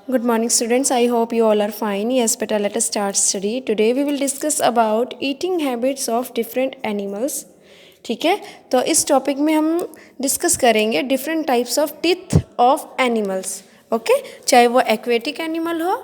Good morning, students. I hope you all are fine. Yes, beta, let us start study. Today we will discuss about eating habits of different animals. ठीक है, तो इस topic में हम discuss करेंगे different types of teeth of animals. Okay, चाहे वो aquatic animal हो,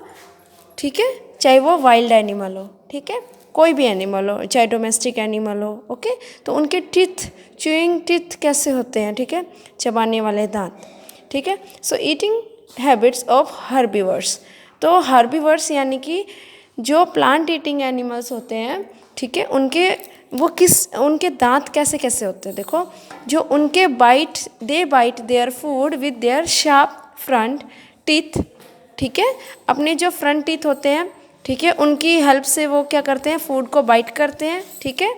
ठीक है, चाहे वो वाइल्ड एनिमल हो, ठीक है, कोई भी एनिमल हो, चाहे डोमेस्टिक एनिमल हो. ओके, तो उनके टीथ, च्यूइंग टीथ कैसे होते हैं, ठीक है, चबाने वाले दांत. ठीक है, सो ईटिंग हैबिट्स ऑफ हर्बीवर्स. तो हर्बीवर्स यानी कि जो प्लांट ईटिंग एनिमल्स होते हैं, ठीक है, उनके दांत कैसे कैसे होते हैं. देखो, जो उनके they bite their food with their sharp front teeth. ठीक है, अपने जो फ्रंट टीथ होते हैं, ठीक है, उनकी हेल्प से वो क्या करते हैं, फूड को बाइट करते हैं. ठीक है,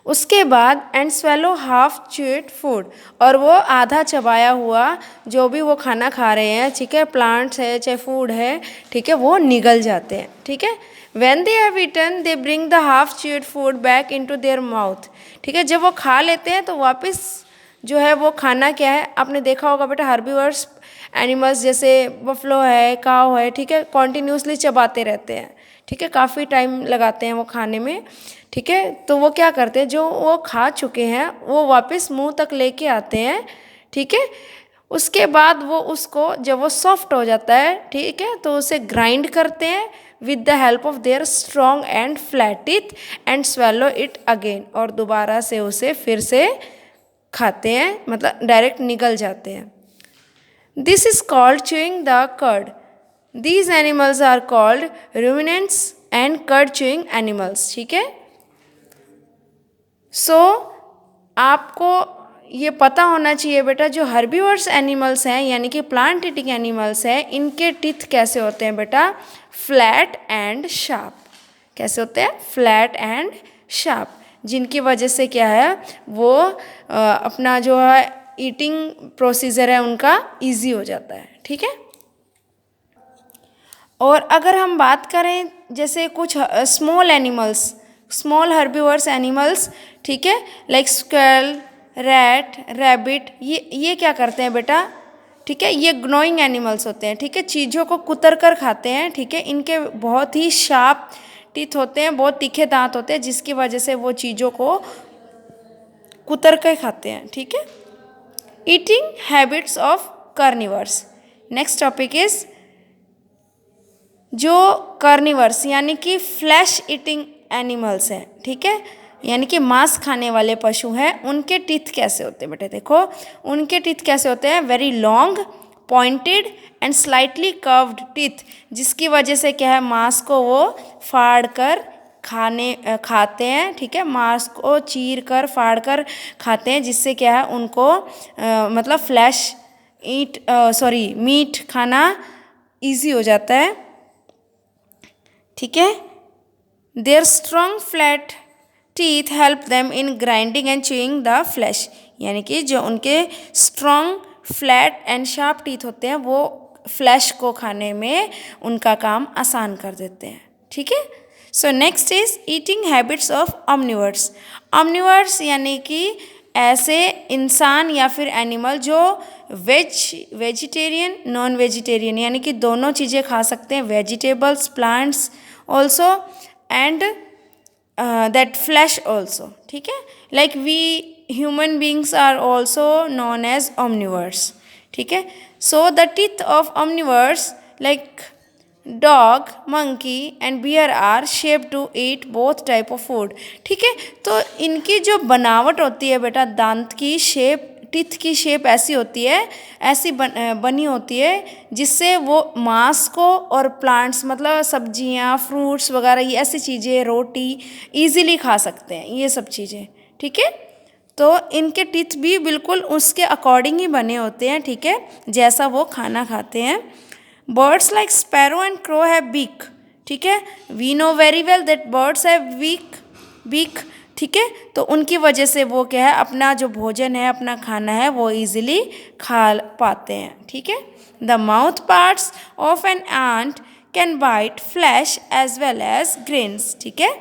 उसके बाद and swallow half chewed food, और वो आधा चबाया हुआ जो भी वो खाना खा रहे हैं, ठीक है, प्लांट्स है चाहे फूड है, ठीक है, वो निगल जाते हैं. ठीक है, when they have eaten they bring the half chewed food back into their mouth. ठीक है, जब वो खा लेते हैं तो वापस जो है वो खाना क्या है, आपने देखा होगा बेटा, हर्बीवर्स एनिमल्स जैसे बफलो है, काव है, ठीक है, कॉन्टीन्यूसली चबाते रहते हैं. ठीक है, काफ़ी टाइम लगाते हैं वो खाने में. ठीक है, तो वो क्या करते हैं, जो वो खा चुके हैं वो वापस मुंह तक लेके आते हैं. ठीक है, उसके बाद वो उसको जब वो सॉफ्ट हो जाता है, ठीक है, तो उसे ग्राइंड करते हैं with the help of their strong and flat teeth and swallow it again, और दोबारा से उसे फिर से खाते हैं, मतलब डायरेक्ट निगल जाते हैं. This is called chewing the cud. These animals are called ruminants and cud chewing animals. ठीक है, सो आपको ये पता होना चाहिए बेटा, जो हर्बीवर्स एनिमल्स हैं यानी कि प्लांट ईटिंग एनिमल्स हैं, इनके टीथ कैसे होते हैं बेटा, फ्लैट एंड शार्प. कैसे होते हैं, फ्लैट एंड शार्प, जिनकी वजह से क्या है, वो अपना जो है ईटिंग प्रोसीजर है उनका ईजी हो जाता है. ठीक है, और अगर हम बात करें जैसे कुछ small animals, small herbivores animals, ठीक है, लाइक स्क्वेल, रैट, रैबिट, ये क्या करते हैं बेटा, ठीक है, ये ग्नोइंग एनिमल्स होते हैं. ठीक है, चीज़ों को कुतर कर खाते हैं. ठीक है, इनके बहुत ही शार्प टीथ होते हैं, बहुत तीखे दांत होते हैं, जिसकी वजह से वो चीज़ों को कुतर कर खाते हैं. ठीक है, eating habits of carnivores. Next topic is जो कार्निवर्स यानी कि फ्लैश ईटिंग एनिमल्स हैं. ठीक है, यानी कि मांस खाने वाले पशु हैं, उनके टीथ कैसे होते हैं बेटे. देखो, उनके टीथ कैसे होते हैं, very long, pointed and slightly curved teeth, जिसकी वजह से क्या है, मांस को वो फाड़ कर खाते हैं. ठीक है, मांस को चीर कर फाड़ कर खाते हैं, जिससे क्या है उनको मतलब मीट खाना इजी हो जाता है. ठीक है, their strong flat teeth help them in grinding and chewing the flesh. यानी कि जो उनके strong flat and sharp teeth होते हैं, वो फ्लैश को खाने में उनका काम आसान कर देते हैं. ठीक है, so next is eating habits of omnivores. Omnivores यानी कि ऐसे इंसान या फिर एनिमल जो वेजिटेरियन, नॉन वेजिटेरियन, यानी कि दोनों चीज़ें खा सकते हैं, vegetables, plants also, and that flesh also. ठीक है, like we human beings are also known as omnivores. ठीक है, so the teeth of omnivores like dog, monkey and bear are shape to eat both type of food. ठीक है, तो इनकी जो बनावट होती है बेटा, दांत की शेप, टीथ की शेप ऐसी होती है, ऐसी बनी होती है, जिससे वो मांस को और प्लांट्स मतलब सब्जियां, फ्रूट्स वगैरह, ये ऐसी चीज़ें, रोटी इजीली खा सकते हैं, ये सब चीज़ें. ठीक है, तो इनके टीथ भी बिल्कुल उसके अकॉर्डिंग ही बने होते हैं. ठीक है, जैसा वो खाना खाते हैं. Birds like sparrow and crow have beak. ठीक है, we know very well that birds have beak. ठीक है, तो उनकी वजह से वो क्या है, अपना जो भोजन है, अपना खाना है, वो इजीली खा पाते हैं. ठीक है, the mouth parts of an ant can bite flesh as well as grains. ठीक है,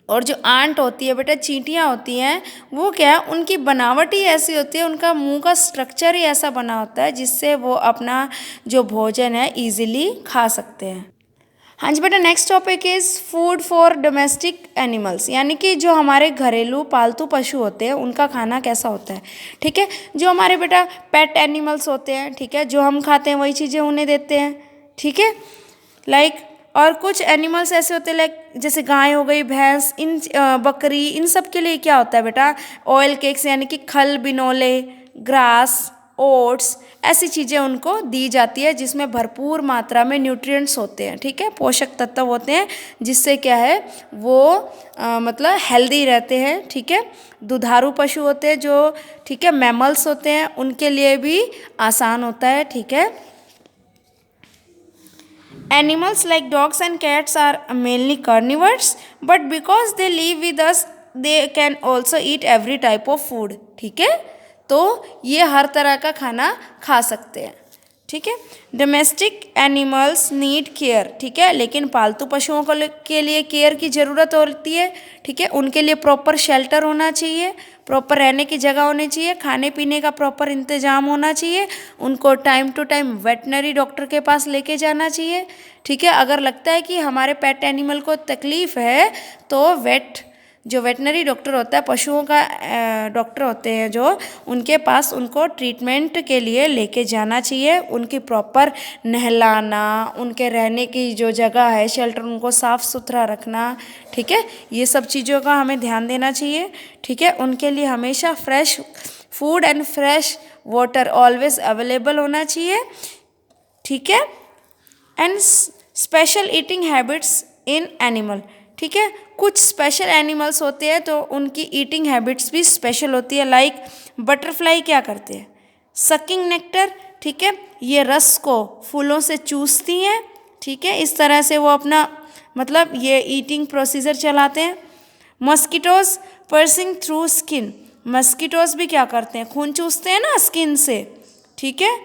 और जो आंट होती है बेटा, चींटियाँ होती हैं, वो क्या है, उनकी बनावट ही ऐसी होती है, उनका मुंह का स्ट्रक्चर ही ऐसा बना होता है जिससे वो अपना जो भोजन है इजीली खा सकते हैं। हाँ जी बेटा, next topic is food for domestic animals, यानी कि जो हमारे घरेलू पालतू पशु होते हैं उनका खाना कैसा होता है। ठीक है, जो हमारे बेटा पेट एनिमल्स होते हैं, ठीक है, जो हम खाते हैं वही चीज़ें उन्हें देते हैं। ठीक है, लाइक और कुछ एनिमल्स ऐसे होते हैं लाइक जैसे गाय हो गई, भैंस, इन बकरी, इन सब के लिए क्या होता है बेटा, ऑयल केक्स यानी कि खल बिनोले, ग्रास, ओट्स, ऐसी चीज़ें उनको दी जाती है जिसमें भरपूर मात्रा में न्यूट्रिएंट्स होते हैं। ठीक है, पोषक तत्व होते हैं जिससे क्या है वो मतलब हेल्दी रहते हैं। ठीक है, दुधारू पशु होते हैं जो, ठीक है, मैमल्स होते हैं, उनके लिए भी आसान होता है। ठीक है, animals like dogs and cats are mainly carnivores, but because they live with us, they can also eat every type of food. ठीक है, तो ये हर तरह का खाना खा सकते हैं। ठीक है, डोमेस्टिक एनिमल्स नीड केयर। ठीक है, लेकिन पालतू पशुओं को के लिए केयर की ज़रूरत होती है। ठीक है, उनके लिए प्रॉपर शेल्टर होना चाहिए, प्रॉपर रहने की जगह होनी चाहिए, खाने पीने का प्रॉपर इंतजाम होना चाहिए, उनको time to time veterinary doctor के पास लेके जाना चाहिए। ठीक है, अगर लगता है कि हमारे पेट एनिमल को तकलीफ़ है तो जो वेटनरी डॉक्टर होता है, पशुओं का डॉक्टर होते हैं जो, उनके पास उनको ट्रीटमेंट के लिए लेके जाना चाहिए। उनकी प्रॉपर नहलाना, उनके रहने की जो जगह है शेल्टर, उनको साफ़ सुथरा रखना। ठीक है, ये सब चीज़ों का हमें ध्यान देना चाहिए। ठीक है, उनके लिए हमेशा fresh food and fresh water always available होना चाहिए। ठीक है, and special eating habits in animal. ठीक है, कुछ स्पेशल एनिमल्स होते हैं तो उनकी ईटिंग हैबिट्स भी स्पेशल होती है। लाइक बटरफ्लाई क्या करते हैं, सकिंग नेक्टर। ठीक है, ये रस को फूलों से चूसती हैं। ठीक है, इस तरह से वो अपना मतलब ये ईटिंग प्रोसीजर चलाते हैं। Mosquitoes pursuing through skin, mosquitoes भी क्या करते हैं, खून चूसते हैं ना स्किन से। ठीक है,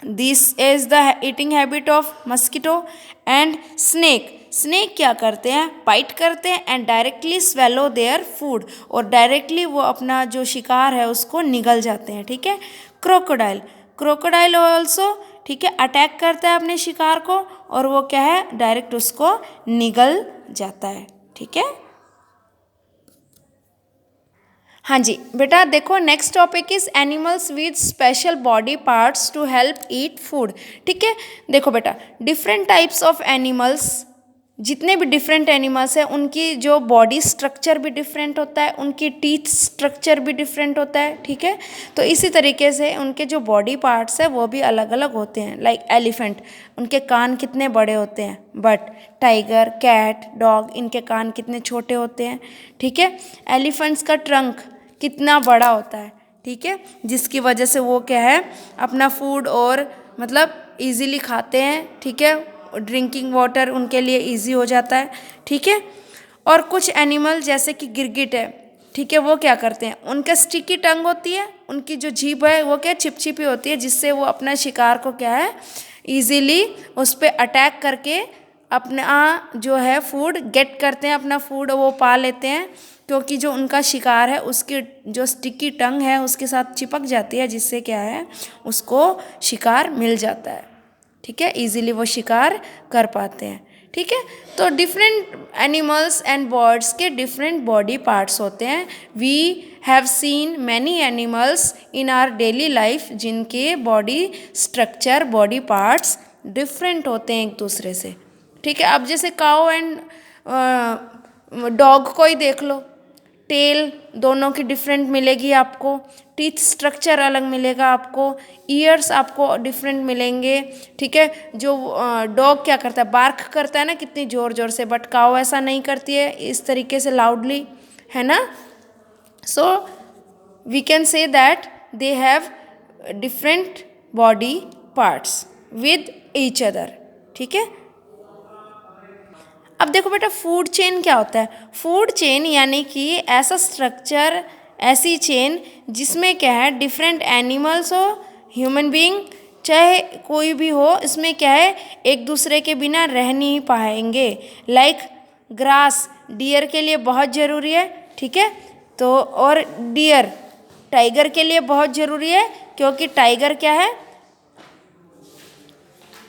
this is the eating habit of mosquito. And snake, snake क्या करते हैं, बाइट करते हैं and directly swallow their food, और डायरेक्टली वो अपना जो शिकार है उसको निगल जाते हैं। ठीक है, क्रोकोडाइल, क्रोकोडाइल ऑल्सो, ठीक है, अटैक करता है अपने शिकार को और वो क्या है, डायरेक्ट उसको निगल जाता है। ठीक है, हाँ जी बेटा, देखो next topic is animals with special body parts to help eat food. ठीक है, देखो बेटा, डिफरेंट टाइप्स ऑफ एनिमल्स, जितने भी डिफरेंट एनिमल्स हैं उनकी जो बॉडी स्ट्रक्चर भी डिफरेंट होता है, उनकी टीथ स्ट्रक्चर भी डिफरेंट होता है। ठीक है, तो इसी तरीके से उनके जो बॉडी पार्ट्स है वो भी अलग अलग होते हैं। लाइक एलिफेंट, उनके कान कितने बड़े होते हैं, बट टाइगर, कैट, डॉग, इनके कान कितने छोटे होते हैं। ठीक है, एलिफेंट्स का ट्रंक कितना बड़ा होता है। ठीक है, जिसकी वजह से वो क्या है, अपना फूड और मतलब इजीली खाते हैं। ठीक है, ड्रिंकिंग वाटर उनके लिए इजी हो जाता है। ठीक है, और कुछ एनिमल जैसे कि गिरगिट है, ठीक है, वो क्या करते हैं, उनका स्टिकी टंग होती है, उनकी जो जीभ है वो क्या चिपचिपी होती है, जिससे वो अपना शिकार को क्या है इजीली उस पर अटैक करके अपना जो है फूड गेट करते हैं, अपना फूड वो पा लेते हैं, क्योंकि जो उनका शिकार है उसकी जो स्टिकी टंग है उसके साथ चिपक जाती है, जिससे क्या है उसको शिकार मिल जाता है। ठीक है, इजीली वो शिकार कर पाते हैं। ठीक है, तो डिफरेंट एनिमल्स एंड बर्ड्स के डिफरेंट बॉडी पार्ट्स होते हैं। We have seen many animals in our daily life जिनके body structure, body parts different होते हैं एक दूसरे से। ठीक है, अब जैसे काऊ एंड डॉग को ही देख लो, टेल दोनों की डिफरेंट मिलेगी आपको, टीथ स्ट्रक्चर अलग मिलेगा आपको, ईयर्स आपको डिफरेंट मिलेंगे। ठीक है, जो डॉग क्या करता है, बार्क करता है ना कितनी ज़ोर ज़ोर से, बट काऊ ऐसा नहीं करती है इस तरीके से लाउडली, है ना। So we can say that they have different body parts with each other. ठीक है, अब देखो बेटा फूड चेन क्या होता है। फूड चेन यानी कि ऐसा स्ट्रक्चर, ऐसी चेन जिसमें क्या है डिफरेंट एनिमल्स हो, ह्यूमन बीइंग चाहे कोई भी हो, इसमें क्या है एक दूसरे के बिना रह नहीं पाएंगे। लाइक ग्रास, डियर के लिए बहुत ज़रूरी है, ठीक है। तो और डियर टाइगर के लिए बहुत ज़रूरी है, क्योंकि टाइगर क्या है,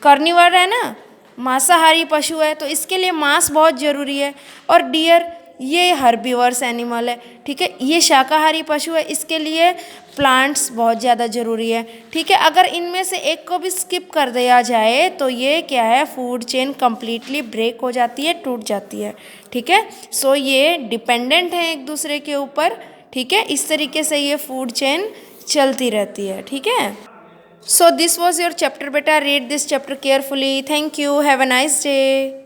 कार्निवोर है ना, मांसाहारी पशु है, तो इसके लिए मांस बहुत ज़रूरी है। और डियर ये हर्बीवर्स एनिमल है, ठीक है, ये शाकाहारी पशु है, इसके लिए प्लांट्स बहुत ज़्यादा ज़रूरी है, ठीक है। अगर इनमें से एक को भी स्किप कर दिया जाए तो ये क्या है, फूड चेन कम्प्लीटली ब्रेक हो जाती है, टूट जाती है, ठीक है। सो ये डिपेंडेंट है एक दूसरे के ऊपर, ठीक है। इस तरीके से ये फूड चेन चलती रहती है, ठीक है। So this was your chapter beta. Read this chapter carefully. Thank you. Have a nice day.